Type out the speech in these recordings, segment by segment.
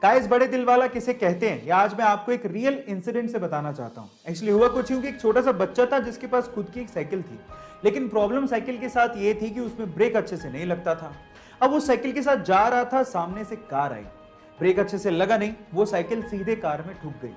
Guys, बड़े दिल वाला किसे कहते हैं, या आज मैं आपको एक रियल इंसिडेंट से बताना चाहता हूँ। एक्चुअली हुआ कुछ यूं कि एक छोटा सा बच्चा था जिसके पास खुद की एक साइकिल थी, लेकिन प्रॉब्लम साइकिल के साथ ये थी कि उसमें ब्रेक अच्छे से नहीं लगता था। अब वो साइकिल के साथ जा रहा था, सामने से कार आई, ब्रेक अच्छे से लगा नहीं, वो साइकिल सीधे कार में ठुक गई।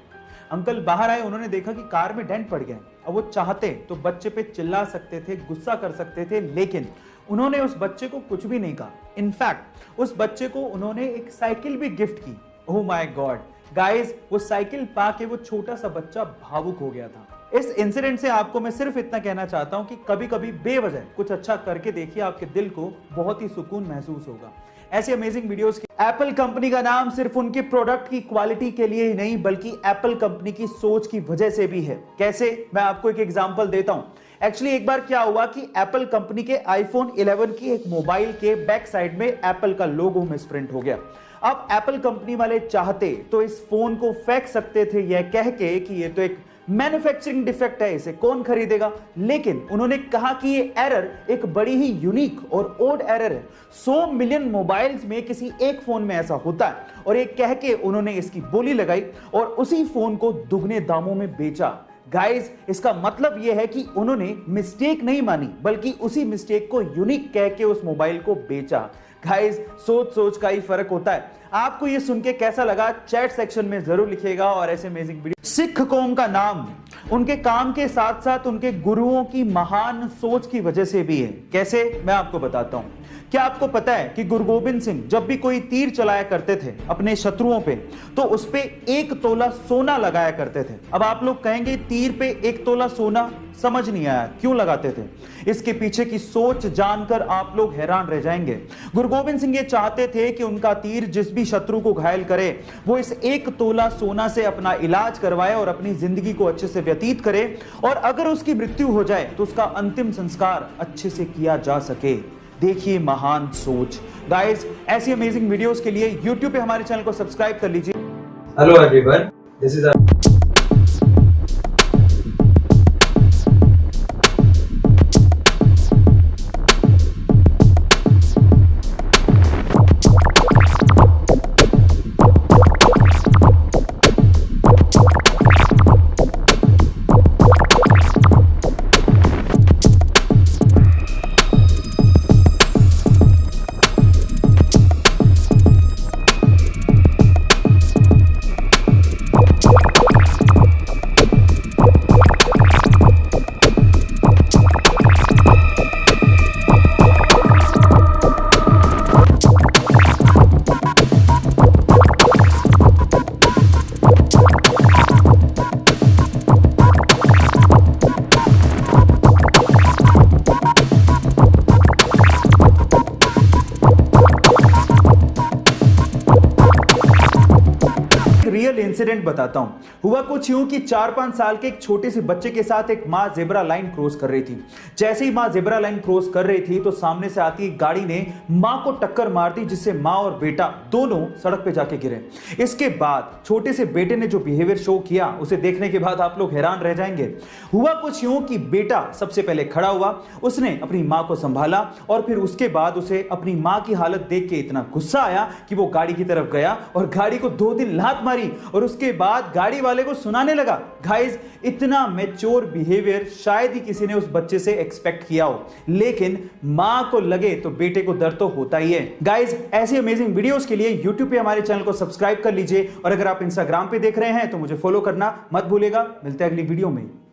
अंकल बाहर आए, उन्होंने देखा कि कार में डेंट पड़ गया। अब वो चाहते तो बच्चे पे चिल्ला सकते थे, गुस्सा कर सकते थे, लेकिन उन्होंने उस बच्चे को कुछ भी नहीं कहा। इनफैक्ट उस बच्चे को उन्होंने एक साइकिल भी गिफ्ट की। ओह माय गॉड गाइस, वो साइकिल पाके वो छोटा सा बच्चा भावुक हो गया था। इस इंसिडेंट से आपको मैं सिर्फ इतना कहना चाहता हूं कि कभी कभी बेवजह कुछ अच्छा करके देखिए, आपके दिल को बहुत ही सुकून महसूस होगा। ऐसी अमेजिंग वीडियोस की एप्पल कंपनी का नाम सिर्फ उनके प्रोडक्ट की क्वालिटी के लिए ही नहीं, बल्कि एप्पल कंपनी की सोच की वजह से भी है। कैसे, मैं आपको एक एग्जांपल देता हूं। एक्चुअली एक बार क्या हुआ कि एप्पल कंपनी के आईफोन 11 की एक मोबाइल के बैक साइड में एप्पल का लोगो मिसप्रिंट हो गया। अब एप्पल कंपनी वाले चाहते तो इस फोन को फेंक सकते थे, यह कह के कि ये तो एक मैन्युफैक्चरिंग डिफेक्ट है, इसे कौन खरीदेगा। लेकिन उन्होंने कहा कि ये एरर एक बड़ी ही यूनिक और ओड एरर है। 100 मिलियन मोबाइल्स में किसी एक फोन में ऐसा होता है, और ये कह के उन्होंने इसकी बोली लगाई और उसी फोन को दुगने दामों में बेचा। गाइस, इसका मतलब यह है कि उन्होंने मिस्टेक नहीं मानी, बल्कि उसी मिस्टेक को यूनिक कह के उस मोबाइल को बेचा। गाइस, सोच का ही फर्क होता है। आपको ये सुन के कैसा लगा, चैट सेक्शन में जरूर लिखिएगा। और ऐसे अमेजिंग वीडियो। सिख कौम का नाम उनके काम के साथ साथ उनके गुरुओं की महान सोच की वजह से भी है। कैसे, मैं आपको बताता हूं। क्या आपको पता है कि गुरु गोबिंद सिंह जब भी कोई तीर चलाया करते थे अपने शत्रुओं पे, तो उस पे 1 तोला सोना लगाया करते थे। अब आप लोग कहेंगे तीर पे 1 तोला सोना, समझ नहीं आया क्यों लगाते थे। इसके पीछे की सोच जानकर आप लोग हैरान रह जाएंगे। गुरु गोबिंद सिंह ये चाहते थे कि उनका तीर जिस भी शत्रु को घायल करे, वो इस 1 तोला सोना से अपना इलाज करवाए और अपनी जिंदगी को अच्छे से व्यतीत करे, और अगर उसकी मृत्यु हो जाए तो उसका अंतिम संस्कार अच्छे से किया जा सके। देखिए महान सोच। गाइस, ऐसी अमेजिंग वीडियोस के लिए YouTube पे हमारे चैनल को सब्सक्राइब कर लीजिए। Hello everyone, this is real incident बताता हूं। हुआ कुछ यूं कि 4-5 साल के एक छोटे से बच्चे के साथ एक मां जेब्रा लाइन क्रॉस कर रही थी। जैसे ही मां जेब्रा लाइन क्रॉस कर रही थी तो सामने से आती गाड़ी ने मां को टक्कर मार दी, जिससे मां और बेटा दोनों सड़क पे जाके गिरे। इसके बाद छोटे से बेटे ने जो बिहेवियर शो किया, उसे देखने के बाद आप लोग हैरान रह जाएंगे। हुआ कुछ यूं कि बेटा सबसे पहले खड़ा हुआ, उसने अपनी मां को संभाला, और फिर उसके बाद उसे अपनी मां की हालत देख के इतना गुस्सा आया कि वो गाड़ी की तरफ गया और गाड़ी को 2-3 लात मारी, और उसके बाद गाड़ी वाले को सुनाने लगा। गाइस, इतना मैच्योर बिहेवियर शायद ही किसी ने उस बच्चे से एक्सपेक्ट किया हो, लेकिन मां को लगे तो बेटे को दर्द तो होता ही है। गाइस, ऐसी अमेजिंग वीडियोस के लिए YouTube पे हमारे चैनल को सब्सक्राइब कर लीजिए, और अगर आप Instagram पे देख रहे हैं तो मुझे फॉलो करना मत भूलिएगा। मिलते हैं अगली वीडियो में।